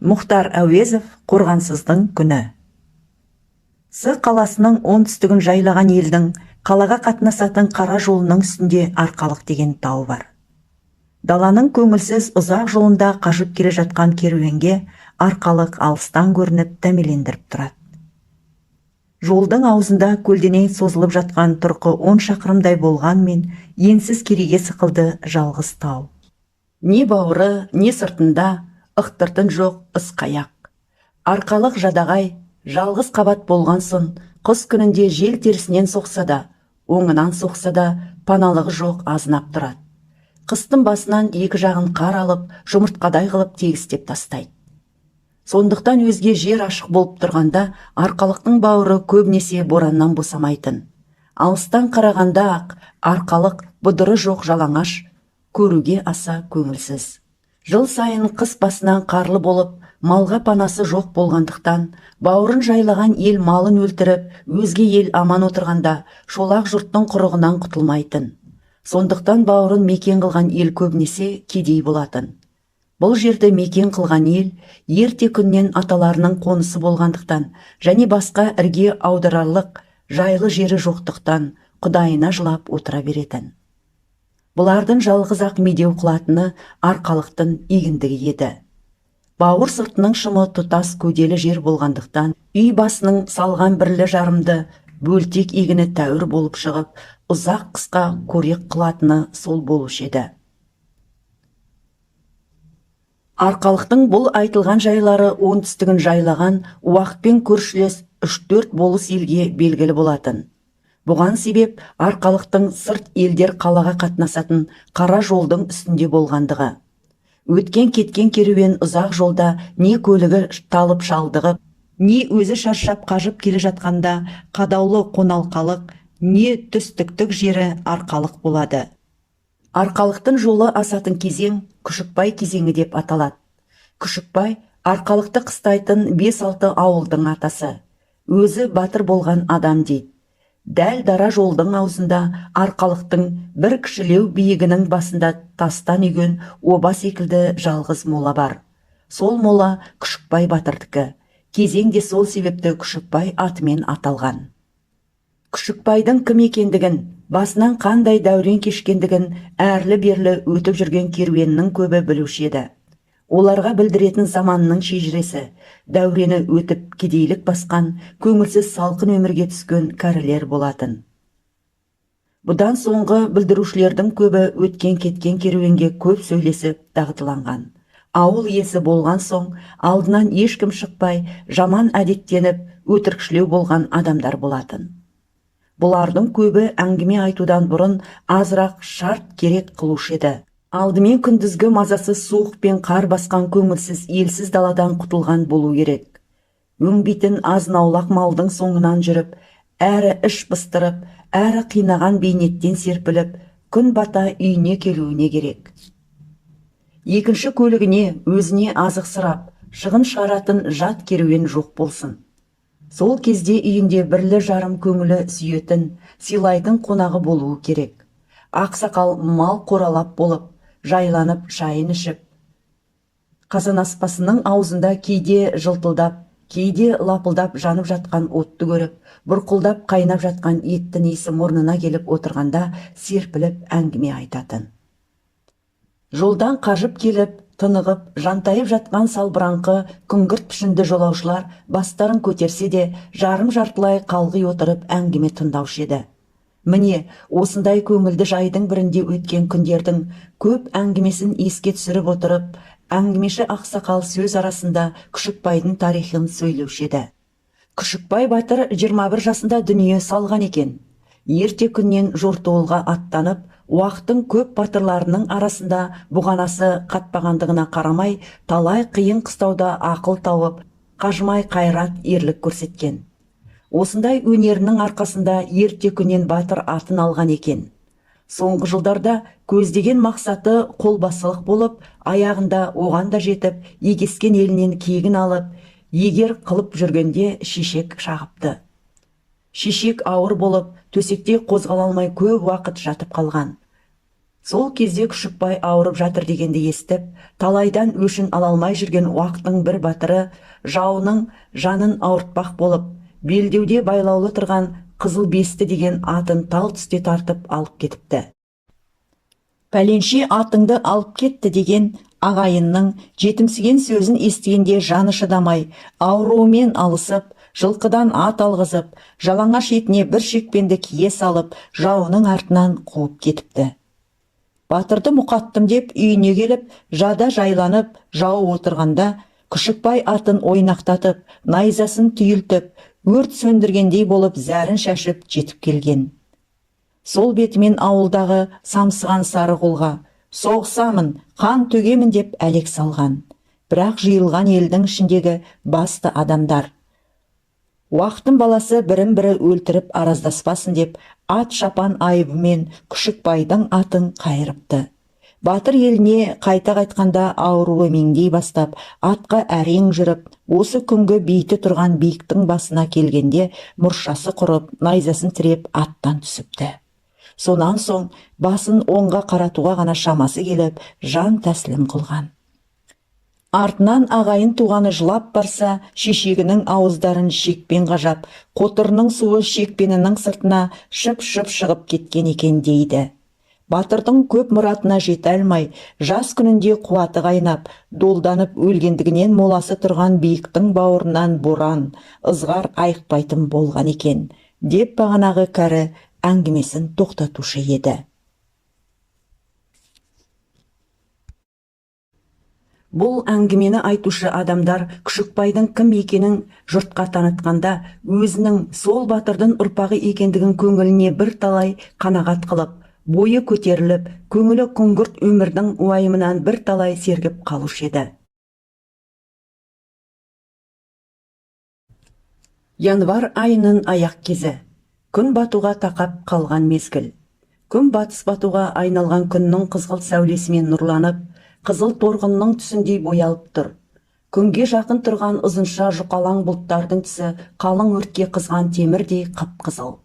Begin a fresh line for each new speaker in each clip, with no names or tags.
Мұхтар Әуезов қорғансыздың күні. С қаласының оңтүстігін жайлаған елдің қалаға қатынасатын қара жолының үстінде Арқалық деген тау бар. Даланың көңілсіз ұзақ жолында қажып келе жатқан керуенге Арқалық алыстан көрініп дәмелендіріп тұрады. Жолдың аузында көлденең созылып жатқан тұрқы 10 шақырымдай болғанмен енсіз кереге сықылды жалғыз тау. Не бауыры, не сыртында ықтыртын жоқ ысқаяқ. Арқалық жадағай, жалғыз қабат болған соң, қыс күнінде жел терісінен соқса да, оңынан соқса да, паналығы жоқ азынап тұрады. Қыстың басынан екі жағын қар алып, жұмыртқадай қылып тегістеп тастайды. Сондықтан өзге жер ашық болып тұрғанда, Арқалықтың бауыры көбінесе бораннан босамайтын. Алыстан қарағанда ақ, Арқалық бұдыры жоқ жалаңаш, көруге аса көңілсіз. Жыл сайын қыс басынан қарлы болып, малға панасы жоқ болғандықтан, бауырын жайлаған ел малын өлтіріп, өзге ел аман отырғанда, шолақ жұрттың құрығынан құтылмайтын. Сондықтан бауырын мекен қылған ел көбінесе кедей болатын. Бұл жерді мекен қылған ел ерте күннен аталарының қонысы болғандықтан және басқа ірге аударарлық жайлы жері жоқтықтан құдайына жылап отыра беретін. Бұлардың жалғыз ақ медеу қылатыны Арқалықтың егіндігі еді. Бауыр сыртының шымы тұтас көделі жер болғандықтан, үй басының салған бірлі жарымды бөлтек егіні тәуір болып шығып, ұзақ қысқа қорек қылатыны сол болушы еді. Арқалықтың бұл айтылған жайлары оңтүстігін жайлаған уақытпен көршілес 3-4 болыс елге белгілі болатын. Бұған себеп Арқалықтың сырт елдер қалаға қатынасатын қара жолдың үстінде болғандығы. Өткен кеткен керуен ұзақ жолда не көлігі талып шалдығып, не өзі шаршап қажып келе жатқанда қадаулы қоналқалық, не түстіктік жері Арқалық болады. Арқалықтың жолы асатын кезең Күшікбай кезеңі деп аталады. Күшікбай Арқалықты қыстайтын 5-6 ауылдың атасы. Өзі батыр болған адам дейді. Дәл дара жолдың аузында Арқалықтың бір кішілеу биігінің басында тастан үйген оба секілді жалғыз мола бар. Сол мола Күшікбай батырдікі. Кезеңде сол себепті Күшікбай атымен аталған. Күшікбайдың кім екендігін, басынан қандай дәурен кешкендігін әрлі-берлі өтіп жүрген керуеннің көбі білуші еді. Оларға білдіретін заманның шежіресі, дәурені өтіп кедейлік басқан, көңілсіз салқын өмірге түскен кәрілер болатын. Бұдан соңғы білдірушілердің көбі өткен кеткен керуенге көп сөйлесіп дағдыланған. Ауыл иесі болған соң, алдынан ешкім шықпай, жаман әдеттеніп, өтірікшілеу болған адамдар болатын. Бұлардың көбі әңгіме айтудан бұрын азырақ шарт керек қылушы еді. Алдымен күндізгі мазасыз суық пен қар басқан көңілсіз елсіз даладан құтылған болу керек. Өңбейтін азнаулақ малдың соңынан жүріп, әрі іш пыстырып, әрі қинаған бейнеттен серпіліп, күн бата үйіне келуіне керек. Екінші көлігіне өзіне азық сұрап, шығын шығаратын жат керуен жоқ болсын. Сол кезде үйінде бірлі жарым көңілі сүйетін, сыйлайтын қонағы болуы керек. Ақсақал мал қоралап болып, жайланып шайын ішіп, қазан аспасының аузында кейде жылтылдап, кейде лапылдап жанып жатқан отты көріп, бұрқылдап қайнап жатқан еттің иісі мұрнына келіп отырғанда серпіліп әңгіме айтатын. Жолдан қажып келіп, тынығып, жантайып жатқан салбыраңқы күңгірт пішінді жолаушылар бастарын көтерсе де, жарым-жартылай қалғи отырып әңгіме тыңдаушы еді. Міне, осындай көңілді жайдың бірінде өткен күндердің көп әңгімесін еске түсіріп отырып, әңгімеші ақсақал сөз арасында Күшікбайдың тарихын сөйлеуші еді. Күшікбай батыр 21 жасында дүние салған екен. Ерте күннен жортуылға аттанып, уақыттың көп батырларының арасында бұғанасы қатпағандығына қарамай, талай қиын қыстауда ақыл тауып, қажымай қайрат ерлік көрсеткен. Осындай өнерінің арқасында ерте күннен батыр атын алған екен. Соңғы жылдарда көздеген мақсаты қолбасылық болып, аяғында оған да жетіп, егескен елінен кегін алып, егер қылып жүргенде шешек шағыпты. Шешек ауыр болып, төсекте қозғала алмай көп уақыт жатып қалған. Сол кезде Күшікбай ауырып жатыр дегенді естіп, талайдан өшін ала алмай жүрген уақтың бір батыры жауының жанын ауыртпақ болып, белдеуде байлаулы тұрған Қызыл Бесті деген атын тал түсте тартып алып кетіпті. Пәленше атыңды алып кетті деген ағайынның жетімсіген сөзін естігенде жаны шыдамай, ауруымен алысып, жылқыдан ат алғызып, жалаңаш етіне бір шекпенді кие салып, жауының артынан қуып кетіпті. Батырды мұқаттым деп үйіне келіп, жада жайланып, жау отырғанда, Күшікбай атын ойнақтатып, найзасын түйілтіп, өрт сөндіргендей болып зәрін шашып жетіп келген. Сол бетімен ауылдағы самсыған сары құлға, соғысамын, қан төгемін деп әлек салған. Бірақ жиылған елдің ішіндегі басты адамдар. Уақтың баласы бірін-бірі өлтіріп араздаспасын деп, ат шапан айыбымен Күшікбайдың атын қайырыпты. Батыр еліне қайта қайтқанда ауруы меңдей бастап, атқа әрең жүріп, осы күнгі бейті тұрған биіктің басына келгенде мұршасы құрып, найзасын тіреп аттан түсіпті. Сонан соң басын оңға қаратуға ғана шамасы келіп, жан тәсілім қылған. Артынан ағайын туғаны жылап барса, шешегінің ауыздарын шекпен қажап, қотырының суы шекпенінің сыртына шып-шып шығып кеткен екен дейді. Батырдың көп мұратына жете алмай, жас күнінде қуаты қайнап, долданып өлгендігінен моласы тұрған биіктің бауырынан боран, ызғар айықпайтын болған екен, деп бағанағы кәрі әңгімесін тоқтатушы еді. Бұл әңгімені айтушы адамдар Күшікбайдың кім екенін жұртқа танытқанда, өзінің сол батырдың ұрпағы екендігін көңіліне бір талай қанағат қылып, бойы көтеріліп, көңілі күңгірт өмірдің уайымынан бір талай сергіп қалушы еді. Январ айының аяқ кезі. Күн батуға тақап қалған мезгіл. Күн батыс батуға айналған күннің қызғылт сәулесімен нұрланып, қызыл торғынның түсіндей боялып тұр. Күнге жақын тұрған ұзынша жұқалаң бұлттардың түсі қалың өртке қызған темірдей қып-қызыл.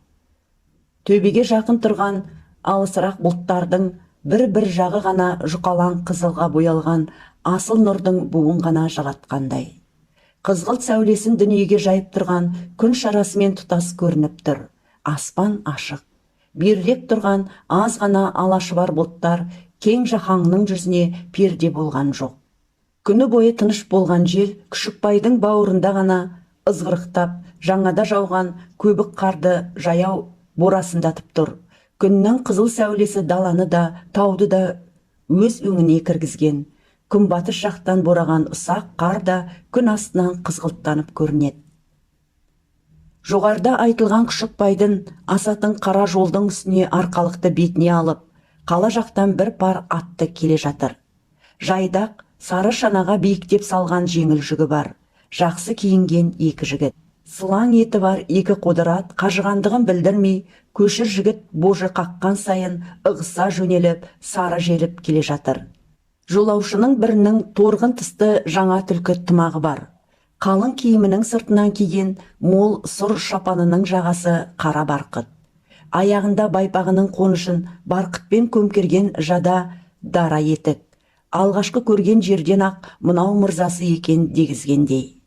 Төбеге жақын тұрған алысырақ бұлттардың бір жағы ғана жұқалаң қызылға боялған асыл нұрдың буын ғана жаратқандай. Қызғылт сәулесін дүниеге жайып тұрған күн шарасымен тұтас көрініп тұр. Аспан ашық. Берірек тұрған аз ғана алашы бар бұлттар кең жаһанның жүзіне перде болған жоқ. Күні бойы тыныш болған жел Күшікбайдың бауырында ғана ызғырықтап, жаңада жауған көбік қарды жаяу борасындатып тұр. Күннің қызыл сәулесі даланы да, тауды да өз өңіне кіргізген. Күнбатыс жақтан бораған ұсақ қар да күн астынан қызғылттанып көрінеді. Жоғарда айтылған Күшікбайдың асатын қара жолдың үстіне арқалықты бетіне алып, қала жақтан бір пар атты келе жатыр. Жайдақ сары шанаға биіктеп салған жеңіл жүгі бар. Жақсы киінген екі жігіт. Сылаң еті бар екі қодырат қажығандығын білдірмей, көшір жігіт божы қаққан сайын ығыса жөнеліп, сары желіп келе жатыр. Жолаушының бірінің торғын тысты жаңа түлкі тымағы бар. Қалың киімінің сыртынан киген мол сұр шапанының жағасы қара барқыт. Аяғында байпағының қонышын барқытпен көмкерген жада дара етік. Алғашқы көрген жерден ақ мынау мырзасы екен дегізгендей.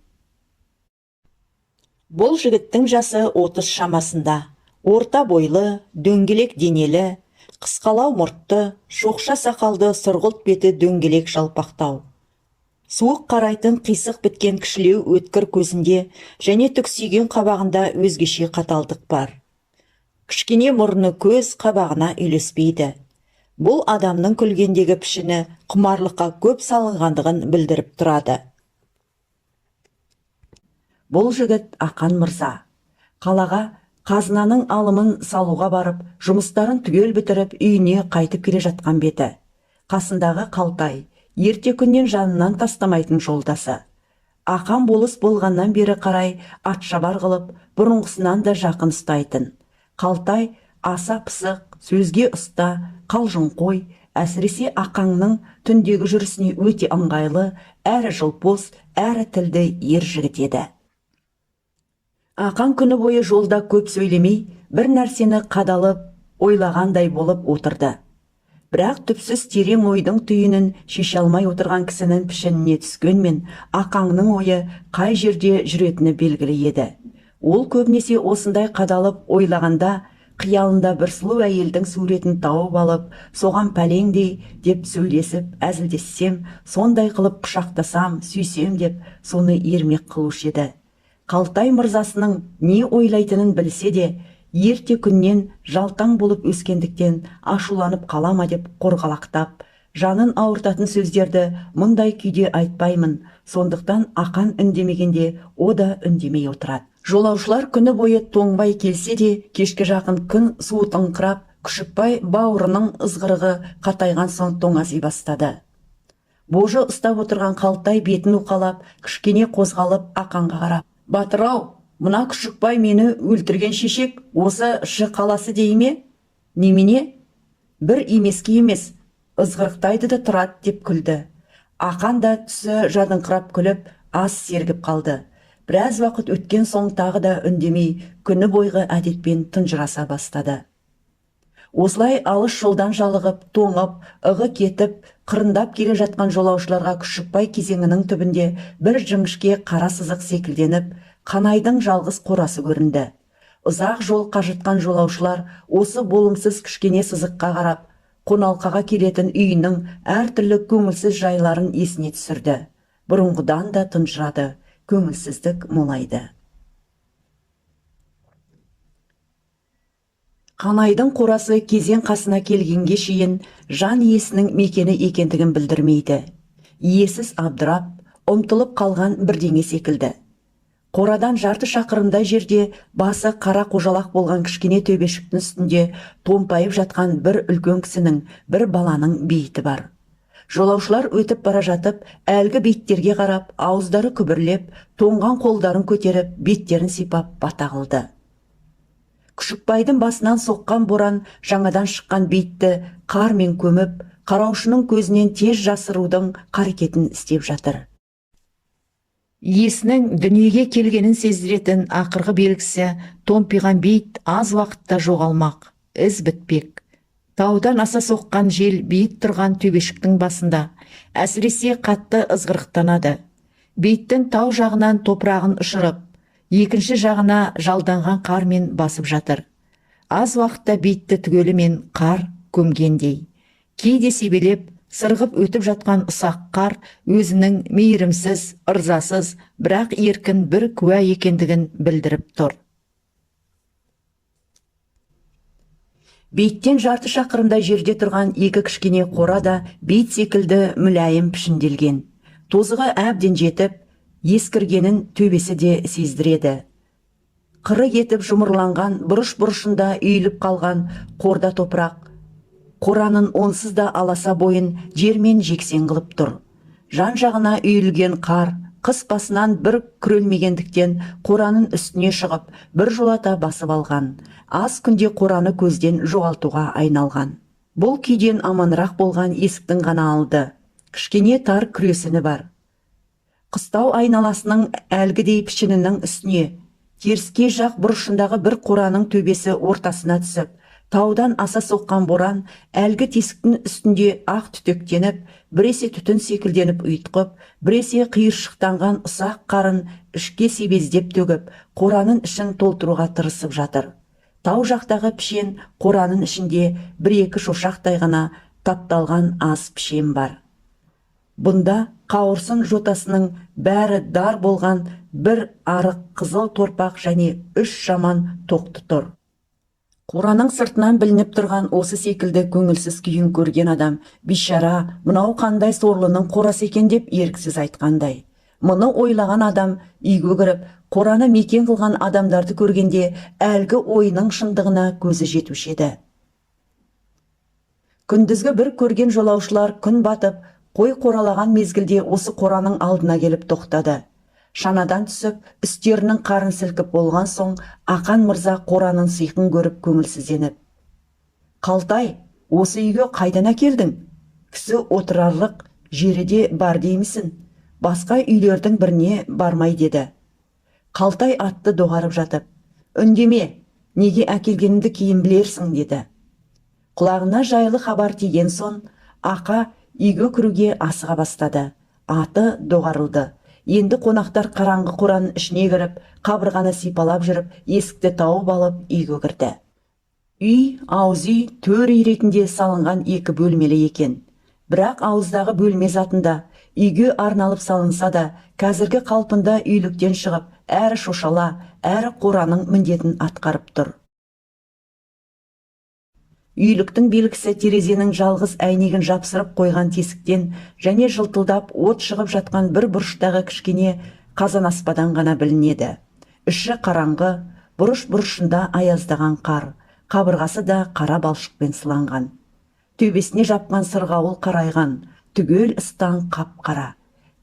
Бұл жігіттің жасы 30 шамасында. Орта бойлы, дөңгелек денелі, қысқалау мұртты, шоқша сақалды, сұрғылт беті дөңгелек жалпақтау. Суық қарайтын қисық біткен кішілеу өткір көзінде және түксиген қабағында өзгеше қаталдық бар. Кішкене мұрны көз қабағына үйлеспейді. Бұл адамның күлгендегі пішіні құмарлыққа көп салынғандығын білдіріп тұрады. Бұл жігіт Ақан мырза. Қалаға қазынаның алымын салуға барып, жұмыстарын түгел бітіріп, үйіне қайтып келе жатқан беті. Қасындағы Қалтай, ерте күннен жанынан тастамайтын жолдасы. Ақан болыс болғаннан бері қарай атшабар қылып, бұрынғысынан да жақын ұстайтын. Қалтай аса пысық, сөзге ұста, қалжыңқой, әсіресе Ақанның түндегі жүрісіне өте ыңғайлы, әрі жылпос, әрі тілді ер жігіт еді. Ақан күні бойы жолда көп сөйлемей, бір нәрсені қадалып, ойлағандай болып отырды. Бірақ түпсіз терең ойдың түйінін шеше алмай отырған кісінің пішініне түскенмен, Ақаңның ойы қай жерде жүретіні белгілі еді. Ол көбінесе осындай қадалып ойлағанда, қиялында бір сұлу әйелдің суретін тауып алып, соған пәлеңдей деп сөйлесіп, әзілдессем, сондай қылып құшақтасам, сүйсем деп, соны ермек қылушы еді. Қалтай мырзасының не ойлайтынын білсе де, ерте күннен жалтаң болып өскендіктен ашуланып қалама деп қорғалақтап, жанын ауыртатын сөздерді мұндай күйде айтпаймын, сондықтан Ақан үндемегенде о да үндемей отырады. Жолаушылар күні бойы тоңбай келсе де, кешке жақын күн суытыңқырап, Күшікбай бауырының ызғырығы қатайған соң тоңази бастады. Божы ұстап отырған Қалтай бетін уқалап, кішкене қозғалып Ақанға қарап: «Батыр-ау, мына Күшікбай мені өлтірген шешек осы қаласы дей ме? Немене? Бір емеске емес, ызғырықтайды да тұрады» деп күлді. Ақан да түсі жадыңқырап күліп, аз сергіп қалды. Біраз уақыт өткен соң тағы да үндемей, күні бойғы әдетпен тынжыраса бастады. Осылай алыс жолдан жалығып, тоңып, ығы кетіп, қырындап келе жатқан жолаушыларға Күшікбай кезеңінің түбінде бір жіңішке қара сызық секілденіп, Қанайдың жалғыз қорасы көрінді. Ұзақ жол қажытқан жолаушылар осы болымсыз кішкене сызыққа қарап, қоналқаға келетін үйінің әртүрлі көңілсіз жайларын есіне түсірді. Бұрынғыдан да тынжырады, көңілсіздік молайды. Қанайдың қорасы кезең қасына келгенге шейін жан иесінің мекені екендігін білдірмейді. Иесіз абдырап, ұмтылып қалған бірдеңе секілді. Қорадан жарты шақырымдай жерде басы қара қожалақ болған кішкене төбешіктің үстінде томпайып жатқан бір үлкен кісінің, бір баланың бейіті бар. Жолаушылар өтіп бара жатып, әлгі беттерге қарап, ауыздары күбірлеп, тоңған қолдарын көтеріп, беттерін сипап бата қылды. Күшікбайдың басынан соққан боран жаңадан шыққан бетті қармен көміп, қараушының көзінен тез жасырудың қарекетін істеп жатыр. Иесінің дүниеге келгенін сездіретін ақырғы белгісі томпиған бейіт аз уақытта жоғалмақ, із бітпек. Таудан аса соққан жел бейіт тұрған төбешіктің басында әсіресе қатты ызғырықтанады. Бейіттің тау жағынан топырағын ұшырып, екінші жағына жалданған қармен басып жатыр. Аз уақытта бейітті түгелімен қар көмгендей. Кейде себелеп, сырғып өтіп жатқан ұсақ қар өзінің мейірімсіз, ырзасыз, бірақ еркін бір куә екендігін білдіріп тұр. Бейіттен жарты шақырымдай жерде тұрған екі кішкене қора да бейіт секілді мүләйім пішінделген. Тозығы әбден жетіп, ескіргенін төбесі де сездіреді. Қыры етіп жұмырланған, бұрыш-бұрышында үйіліп қалған қорда топырақ қораның онсыз да аласа бойын жермен жексен қылып тұр. Жан жағына үйілген қар қыс басынан бір күрелмегендіктен қораның үстіне шығып, бір жолата басып алған. Аз күнде қораны көзден жоғалтуға айналған. Бұл күйден аманырақ болған есіктің ғана алды. Кішкене тар күресіні бар. Қыстау айналасының әлгідей пішінінің үстіне, теріске жақ бұрышындағы бір қораның төбесі ортасына түсіп, таудан аса соққан боран әлгі тесіктің үстінде ақ түтектеніп, біресе түтін секілденіп ұйтқып, біресе қиыршықтанған ұсақ қарын ішке себездеп төгіп, қораның ішін толтыруға тырысып жатыр. Тау жақтағы пішен қораның ішінде бір-екі шошақтай ғана тапталған аз пішен бар. Бұнда қауырсын жотасының бәрі дар болған бір арық қызыл торпақ және 3 жаман тоқты тұр. Қораның сыртынан білініп тұрған осы секілді көңілсіз күйін көрген адам, бишара, мынау қандай сорлының қорасы екен деп еріксіз айтқандай. Мұны ойлаған адам үйге кіріп, қораны мекен қылған адамдарды көргенде әлгі ойының шындығына көзі жетуші еді. Күндізгі бір көрген жолаушылар күн батып, қой қоралаған мезгілде осы қораның алдына келіп тоқтады. Шанадан түсіп, үстерінің қарын сілкіп болған соң, Ақан мырза қораның сыйқын көріп көңілсізденіп: «Қалтай, осы үйге қайдан әкелдің? Кісі отырарлық жері де бар деймісің? Басқа үйлердің біріне бармай» деді. Қалтай атты доғарып жатып: «Үндеме, неге әкелгенімді кейін білерсің» деді. Құлағына жайлы хабар тиген соң, Ақа үйге кіруге асыға бастады. Аты доғарылды. Енді қонақтар қараңғы қораның ішіне кіріп, қабырғаны сипалап жүріп, есікті тауып алып үйге кірді. Үй, ауыз үй, төр үй ретінде салынған екі бөлмелі екен. Бірақ ауыздағы бөлме затында үйге арналып салынса да, қазіргі қалпында үйліктен шығып, әрі шошала, әрі қораның міндетін атқарып тұр. Үйліктің белгісі терезенің жалғыз әйнегін жапсырып қойған тесіктен және жылтылдап от шығып жатқан бір бұрыштағы кішкене қазан аспадан ғана білінеді. Іші қараңғы, бұрыш-бұрышында аяздаған қар, қабырғасы да қара балшықпен сыланған. Төбесіне жапқан сырғауыл қарайған, түгел ыстан қап-қара.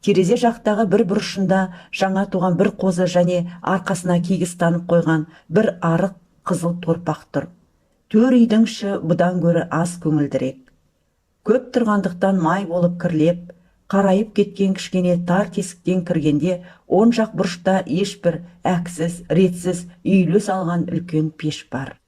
Терезе жақтағы бір бұрышында жаңа туған бір қозы және арқасына кигіз танып қойған бір арық қызыл торпақ тұр. Төр үйдің іші бұдан гөрі аз көңілдірек. Көп тұрғандықтан май болып кірлеп, қарайып кеткен кішкене тар тесіктен кіргенде, оң жақ бұрышта ешбір әксіз, ретсіз үйлі салған үлкен пеш бар.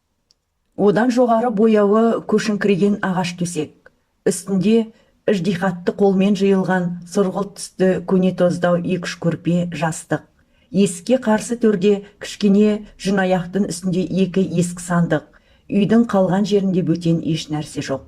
Одан жоғары бояуы көшіңкіреген ағаш төсек. Үстінде іждихатты қолмен жиылған сұрғылт түсті көне тоздау екі-үш көрпе жастық. Есікке қарсы төрде кішкене жүнаяқтың үстінде екі ескі сандық. Үйдің қалған жерінде бөтен еш нәрсе жоқ.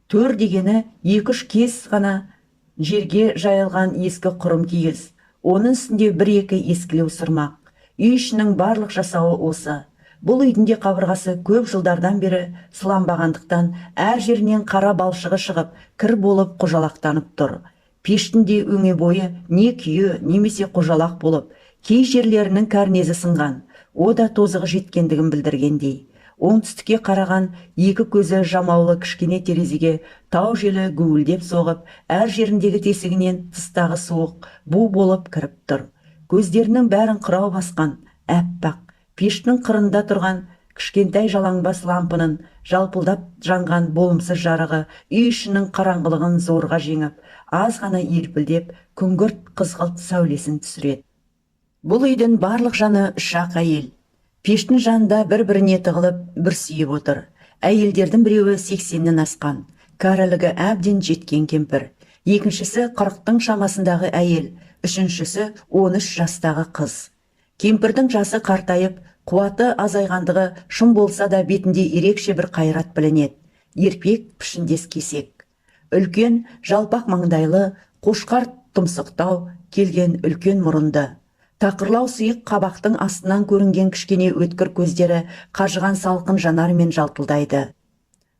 Төр дегені екі-үш кес ғана жерге жайылған ескі құрым киіз. Оның үстінде бір-екі ескілеу сырмақ. Үй ішінің барлық жасауы осы. Бұл үйдің де қабырғасы көп жылдардан бері сыланбағандықтан әр жерінен қара балшығы шығып, кір болып қожалақтанып тұр. Пештің де өңе бойы не күйі немесе қожалақ болып, кей жерлерінің кәрнезі сынған, о да тозығы жеткендігін білдіргендей. Оңтүстікке қараған екі көзі жамаулы кішкене терезеге тау желі гуілдеп соғып, әр жеріндегі тесігінен тыстағы суық бу болып кіріп тұр. Көздерінің бәрін қырау басқан, әппақ, пештің қырында тұрған кішкентай жалаңбас лампының жалпылдап жанған болымсыз жарығы үй ішінің қараңғылығын зорға жеңіп, аз ғана елпілдеп, күңгірт қызғылт сәулесін түсіреді. Бұл үйдің барлық жаны үш-ақ әйел. Пештің жанында бір-біріне тығылып, бір сүйіп отыр. Әйелдердің біреуі 80-нен асқан, кәрілігі әбден жеткен кемпір. Екіншісі 40-тың шамасындағы әйел, үшіншісі 13 жастағы қыз. Кемпірдің жасы қартайып, қуаты азайғандығы шын болса да бетінде ерекше бір қайрат білінеді. Ерпек пішіндес кесек. Үлкен, жалпақ маңдайлы, қошқар тұмсықтау келген үлкен мұрынды. Тақырлау сұйық қабақтың астынан көрінген кішкене өткір көздері қажыған салқын жанармен жалтылдайды.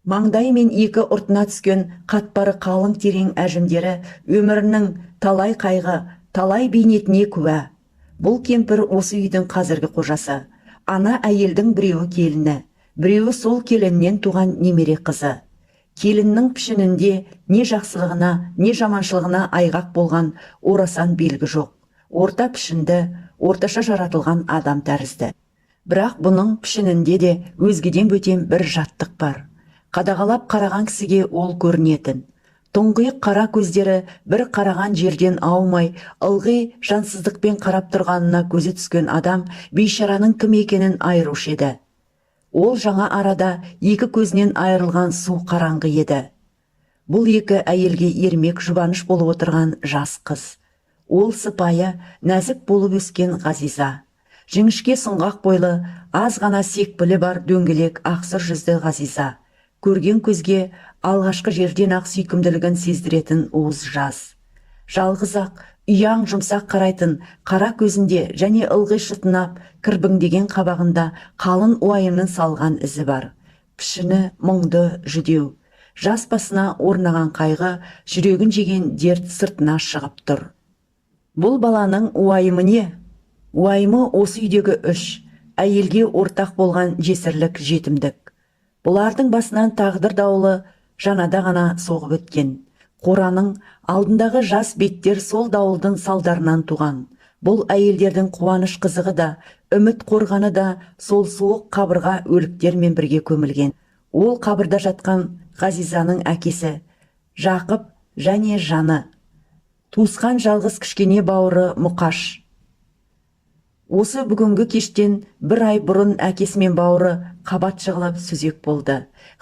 Маңдай мен екі ұртына түскен қатпары қалың терең әжімдері өмірінің талай қайғы, талай бейнетіне куә. Бұл кемпір осы үйдің қазіргі қожасы. Ана әйелдің біреуі келіні, біреуі сол келіннен туған немере қызы. Келіннің пішінінде не жақсылығына, не жаманшылығына айғақ болған орасан белгі жоқ. Орта пішінді, орташа жаратылған адам тәрізді. Бірақ бұның пішінінде де өзгеден бөтен бір жаттық бар. Қадағалап қараған кісіге ол көрінетін. Тұңғиық қара көздері бір қараған жерден аумай, ылғи жансыздықпен қарап тұрғанына көзі түскен адам бейшараның кім екенін айырушы еді. Ол жаңа арада екі көзінен айырылған су қараңғы еді. Бұл екі әйелге ермек жұбаныш болып отырған жас қыз. Ол сыпайы, нәзік болып өскен Ғазиза. Жіңішке сұңғақ бойлы, аз ғана секпілі бар дөңгелек ақсыр жүзді Ғазиза. Көрген көзге алғашқы жерден ақ сүйкімділігін сездіретін уыз жас. Жалғыз ақ, ұяң жұмсақ қарайтын қара көзінде және ылғи шытынап, кірбіңдеген қабағында қалың уайымның салған ізі бар. Пішіні мұңды, жүдеу. Жас басына орнаған қайғы, жүрегін жеген дерт сыртына шығып тұр. Бұл баланың уайымы не? Уайымы осы үйдегі үш, әйелге ортақ болған жесірлік, жетімдік. Бұлардың басынан тағдыр дауылы жанада ғана соғып өткен. Қораның алдындағы жас беттер сол дауылдың салдарынан туған. Бұл әйелдердің қуаныш қызығы да, үміт қорғаны да сол суық қабырға өліктермен бірге көмілген. Ол қабырда жатқан Ғазизаның әкесі, Жақып және жаны. Туысқан жалғыз кішкене бауыры Мұқаш. Осы бүгінгі кештен бір ай бұрын әкесі мен бауыры қабат жығылып сүзек болды.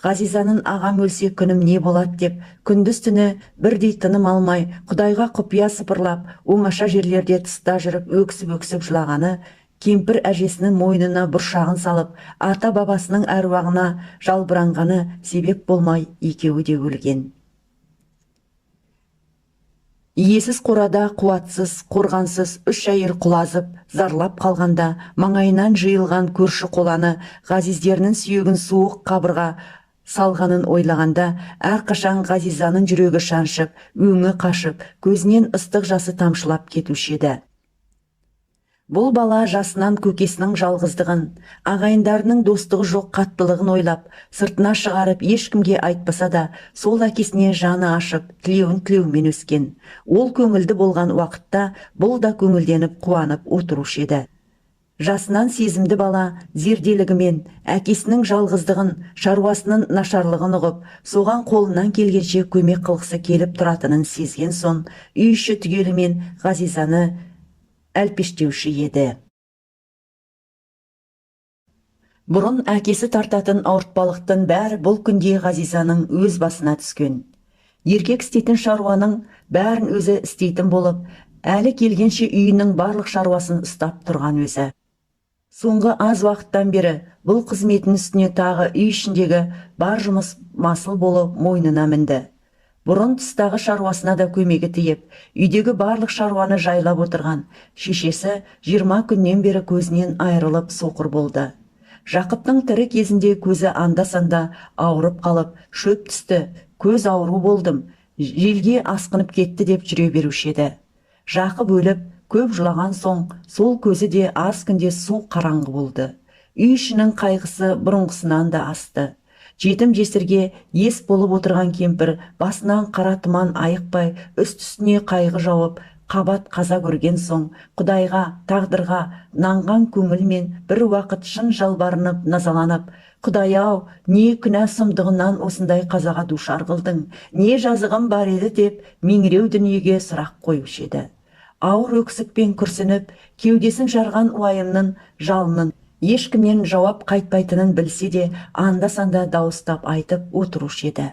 Ғазизаның ағам өлсе күнім не болады деп, күндіз түні бірдей тыным алмай, Құдайға құпия сыпырлап, оңаша жерлерде тыста жүріп өксіп-өксіп жылағаны, кемпір әжесінің мойнына бұршағын салып, ата бабасының әруағына жалбыраңғаны себеп болмай екеуі де өлген. Иесіз қорада қуатсыз, қорғансыз үш әйел құлазып, зарлап қалғанда, маңайынан жиылған көрші қоланы ғазиздерінің сүйегін суық қабырға салғанын ойлағанда, әрқашан Ғазизаның жүрегі шаншып, өңі қашып, көзінен ыстық жасы тамшылап кетуші еді. Бұл бала жасынан көкесінің жалғыздығын, ағайындарының достығы жоқ қаттылығын ойлап, сыртына шығарып ешкімге айтпаса да, сол әкесіне жаны ашып, тілеумен өскен. Ол көңілді болған уақытта бұл да көңілденіп қуанып отырушы еді. Жасынан сезімді бала зерделігімен әкесінің жалғыздығын, шаруасының нашарлығын ұғып, соған қолынан келгенше көмек қылғысы келіп тұратынын сезген соң, үй іші түгелімен Ғазизаны әлпештеуші еді. Бұрын әкесі тартатын ауыртпалықтың бәрі бұл күнде Ғазизаның өз басына түскен. Еркек істейтін шаруаның бәрін өзі істейтін болып, әлі келгенше үйінің барлық шаруасын ұстап тұрған өзі. Соңғы аз уақыттан бері бұл қызметін үстіне тағы үй ішіндегі бар жұмыс масыл болып мойнына мінді. Бұрын тыстағы шаруасына да көмегі тиіп, үйдегі барлық шаруаны жайлап отырған шешесі 20 күннен бері көзінен айырылып соқыр болды. Жақыптың тірі кезінде көзі анда-санда ауырып қалып, шөп түсті, көз ауру болдым, желге асқынып кетті деп жүре беруші еді. Жақып өліп, көп жылаған соң, сол көзі де аз күнде су қараңғы болды. Үй ішінің қайғысы бұрынғысынан да асты. Жетім жесірге ес болып отырған кемпір басынан қара тұман айықпай, үст-үстіне қайғы жауып, қабат қаза көрген соң, Құдайға, тағдырға нанған көңілмен бір уақыт шын жалбарынып, назаланып, Құдай-ау, не күнә сұмдығынан осындай қазаға душар қылдың, не жазығым бар еді деп, меңіреу дүниеге сұрақ қоюшы еді. Ауыр өксікпен күрсініп, кеудесін жарған уайымның жалынын ешкімнен жауап қайтпайтынын білсе де, анда-санда дауыстап айтып отырушы еді.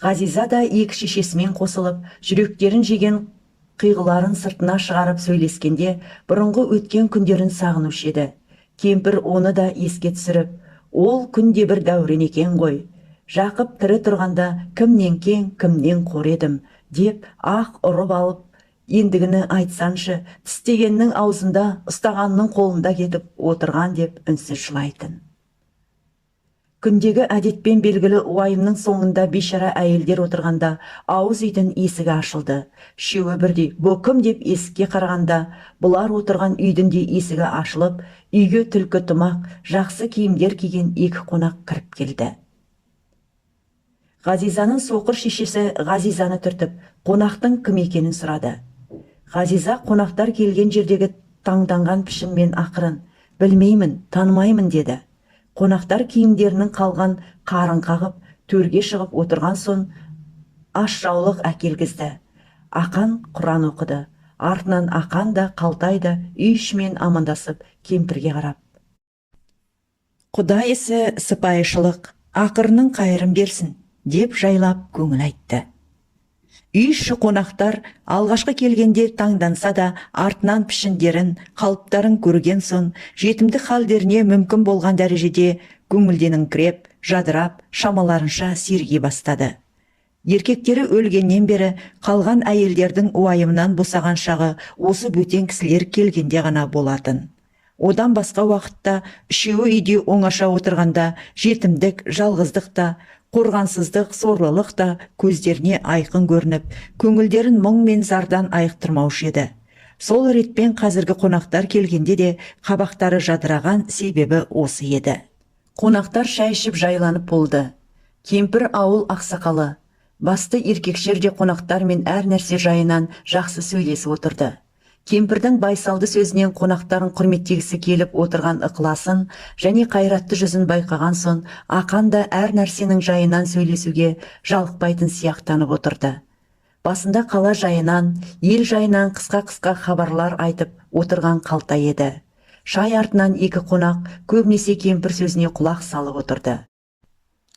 Ғазиза да екі шешесімен қосылып, жүректерін жеген қиғыларын сыртына шығарып сөйлескенде, бұрынғы өткен күндерін сағынушы еді. Кемпір оны да еске түсіріп, ол күнде бір дәурен екен ғой. Жақып тірі тұрғанда кімнен кең, кімнен қор едім, деп ақ ұрып алып, ендігіні айтсаншы, тістегеннің аузында, ұстағанның қолында кетіп отырған деп үнсіз жылайтын. Күндегі әдетпен белгілі уайымның соңында бейшара әйелдер отырғанда, ауыз үйдің есігі ашылды. Шеуі бірдей, бұ кім деп есікке қарағанда, бұлар отырған үйдің де есігі ашылып, үйге түлкі тымақ, жақсы киімдер киген екі қонақ кіріп келді. Ғазизаның соқыр шешесі Ғазизаны түртіп, қонақтың кім екенін сұрады. Ғазиза қонақтар келген жердегі таңданған пішінмен ақырын, білмеймін, танымаймын деді. Қонақтар киімдерінің қалған қарын қағып, төрге шығып отырған соң, аш жаулық әкелгізді. Ақан Құран оқыды. Артынан Ақан да қалтайда үй ішімен амандасып кемпірге қарап. Құдай ісі сыпайышылық, ақырының қайырын берсін, деп жайлап көңіл айтты. Үй іші қонақтар алғашқы келгенде таңданса да, артынан пішіндерін, қалыптарын көрген соң, жетімдік халдеріне мүмкін болған дәрежеде көңілденіңкіреп, жадырап, шамаларынша сергей бастады. Еркектері өлгеннен бері қалған әйелдердің уайымынан босаған шағы осы бөтен кісілер келгенде ғана болатын. Одан басқа уақытта үшеуі үйде оңаша отырғанда жетімдік, жалғыздық та, қорғансыздық, сорлылық та көздеріне айқын көрініп, көңілдерін мұң мен зардан айықтырмаушы еді. Сол ретпен қазіргі қонақтар келгенде де қабақтары жадыраған себебі осы еді. Қонақтар шай ішіп жайланып болды. Кемпір ауыл ақсақалы, басты еркекшер де қонақтармен әр нәрсе жайынан жақсы сөйлесіп отырды. Кемпірдің байсалды сөзінен қонақтарын құрметтегісі келіп отырған ықыласын және қайратты жүзін байқаған соң, Ақан да әр нәрсенің жайынан сөйлесуге жалықпайтын сияқтанып отырды. Басында қала жайынан, ел жайынан қысқа-қысқа хабарлар айтып отырған қалта еді. Шай артынан екі қонақ көбінесе кемпір сөзіне құлақ салып отырды.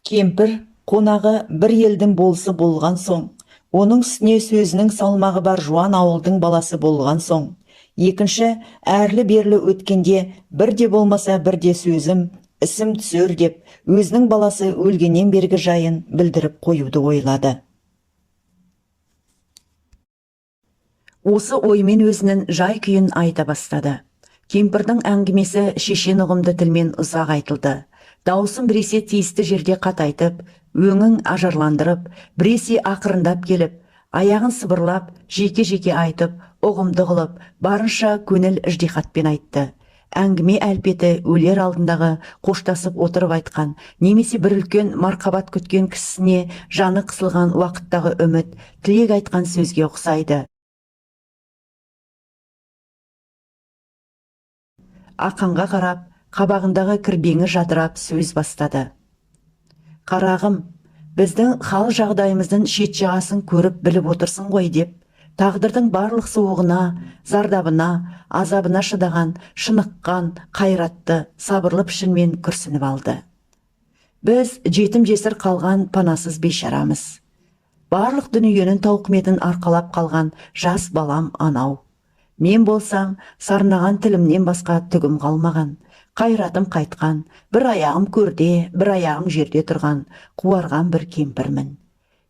Кемпір қонағы бір елдің болысы болған соң, оның үстіне сөзінің салмағы бар жуан ауылдың баласы болған соң, екінші әрлі-берлі өткенде бірде болмаса бірде сөзім, ісім түсер деп, өзінің баласы өлгеннен бергі жайын білдіріп қоюды ойлады. Осы оймен өзінің жай күйін айта бастады. Кемпірдің әңгімесі шешен ұғымды тілмен ұзақ айтылды. Даусын біресе тиісті жерде қатайтып, өңін ажарландырып, біресе ақырындап келіп, аяғын сыбырлап, жеке-жеке айтып, ұғымды қылып, барынша көңіл іждихатпен айтты. Әңгіме әлпеті өлер алдындағы қоштасып отырып айтқан, немесе бір үлкен марқабат күткен кісісіне жаны қысылған уақыттағы үміт, тілек айтқан сөзге ұқсайды. Ақанға қарап, қабағындағы кірбеңі жадырап сөз бастады. Қарағым, біздің хал жағдайымыздың шет жағасын көріп біліп отырсың ғой деп, тағдырдың барлық суығына, зардабына, азабына шыдаған, шыныққан, қайратты, сабырлы пішінмен күрсініп алды. Біз жетім жесір қалған панасыз бейшарамыз. Барлық дүниенің тауқыметін арқалап қалған жас балам анау. Мен болсам, сарнаған тілімнен басқа түгім қалмаған, қайратым қайтқан, бір аяғым көрде, бір аяғым жерде тұрған, қуарған бір кемпірмін.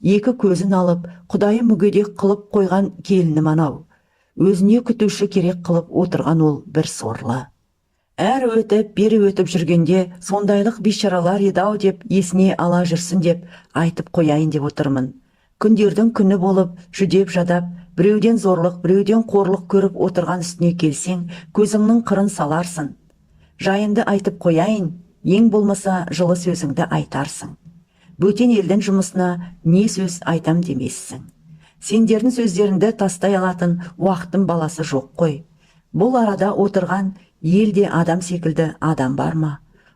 Екі көзін алып, Құдайы мүгедек қылып қойған келінім анау. Өзіне күтуші керек қылып отырған ол бір сорлы. Әр өтіп, бері өтіп жүргенде, сондайлық бейшаралар еді-ау деп, есіне ала жүрсін деп, айтып қояйын деп отырмын. Күндердің күні болып, жүдеп жадап, біреуден зорлық, біреуден қорлық көріп отырған үстіне келсең, көзіңнің қырын саларсың. Жайынды айтып қояйын, ең болмаса жылы сөзіңді айтарсың. Бөтен елдің жұмысына не сөз айтам демессің. Сендердің сөздеріңді тастай алатын уақыттың баласы жоқ қой. Бұл арада отырған елде адам секілді адам бар ма?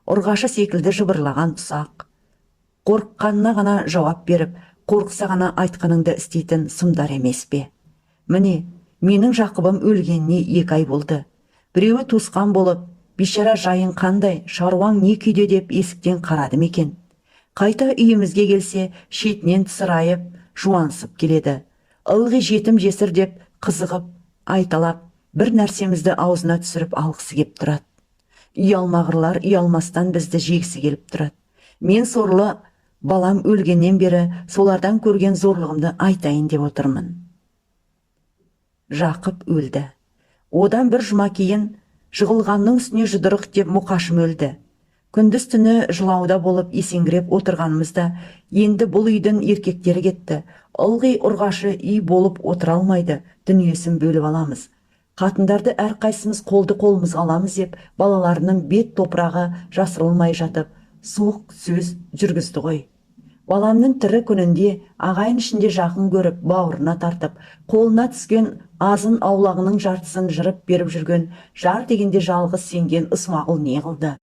Ұрғашы секілді жыбырлаған ұсақ. Қорыққанына ғана жауап беріп, қорқса ғана айтқаныңды істейтін сұмдар емес пе? Міне, менің Жақыбым өлгеніне 2 ай болды. Біреуі туысқан болып, бейшара жайын қандай, шаруаң не күйде деп есіктен қарады екен. Қайта үйімізге келсе, шетінен тысырайып, жуансып келеді. Ылғи жетім жесір деп қызығып, айталап, бір нәрсемізді аузына түсіріп алғысы кеп тұрады. Ұялмағырлар ұялмастан бізді жегісі келіп тұрады. Мен сорлы балам өлгеннен бері солардан көрген зорлығымды айтайын деп отырмын. Жақып өлді. Одан бір жұма кейін жығылғанның үстіне жұдырық деп Мұқашым өлді. Күндіз түні жылауда болып есеңгіреп отырғанымызда, енді бұл үйдің еркектері кетті. Ылғи ұрғашы үй болып отыра алмайды, дүниесін бөліп аламыз. Қатындарды әрқайсымыз қолды қолымызға аламыз деп, балаларының бет топырағы жасырылмай жатып, суық сөз жүргізді ғой. Баламның тірі күнінде ағайын ішінде жақын көріп, бауырына тартып, қолына түскен азын аулағының жартысын жырып беріп жүрген жар дегенде жалғыз сенген Ысмағұл не қылды?